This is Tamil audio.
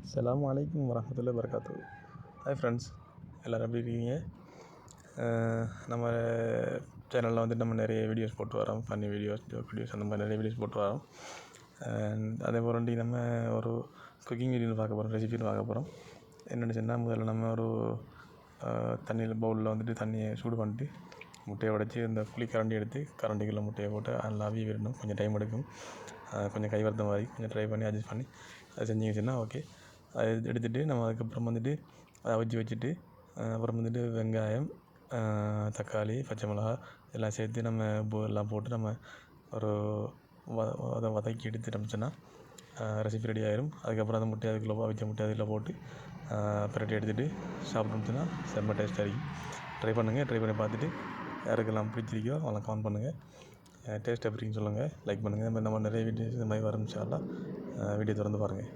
அஸ்ஸலாமு அலைக்கும் வரஹ்மத்துல்லாஹி வபரகாத்துஹு. ஹாய் ஃப்ரெண்ட்ஸ், எல்லோரும் எப்படி இருக்கீங்க? நம்ம சேனலில் வந்து நம்ம நிறைய வீடியோஸ் போட்டு வரோம். ஃபன்னி வீடியோஸ், ஜோக் வீடியோஸ், அந்த மாதிரி நிறைய வீடியோஸ் போட்டு வரோம். அதே போல் நம்ம ஒரு குக்கிங் வீடியோ பார்க்க போகிறோம், ரெசிபின்னு பார்க்க போகிறோம். என்னென்னு சொன்னால், முதல்ல நம்ம ஒரு தண்ணியில் பவுலில் வந்துட்டு தண்ணியை சூடு பண்ணிட்டு முட்டையை உடைச்சி இந்த புளி கரண்டி எடுத்து கரண்டிக்குள்ளே முட்டையை போட்டு அதில் அவிய விடணும். கொஞ்சம் டைம் எடுக்கும், கொஞ்சம் கை வருத்த மாதிரி கொஞ்சம் ட்ரை பண்ணி அட்ஜஸ்ட் பண்ணி அதை செஞ்சிங்கன்னா ஓகே. அதை எடுத்துகிட்டு நம்ம அதுக்கப்புறம் வந்துட்டு அதை அவிச்சு வச்சுட்டு அப்புறம் வந்துட்டு வெங்காயம், தக்காளி, பச்சை மிளகா எல்லாம் சேர்த்து நம்ம எல்லாம் போட்டு நம்ம ஒரு அதை வதக்கி எடுத்துட்டோம்னா ரெசிபி ரெடி ஆயிரும். அதுக்கப்புறம் அந்த முட்டையை அதுக்குள்ளே அவிச்ச முட்டை அதில் போட்டு பிரட்டி எடுத்துகிட்டு சாப்பிட்டோம்னா செம்ம டேஸ்ட்டாக இருக்கும். ட்ரை பண்ணுங்கள். ட்ரை பண்ணி பார்த்துட்டு யாருக்கெல்லாம் பிடிச்சிருக்கோ அவங்களாம் கமெண்ட் பண்ணுங்கள். டேஸ்ட் எப்படின்னு சொல்லுங்கள், லைக் பண்ணுங்கள். இந்த மாதிரி நிறைய வீடியோஸ் இந்த மாதிரி வரும். இன்ஷா அல்லாஹ் வீடியோ திறந்து பாருங்கள்.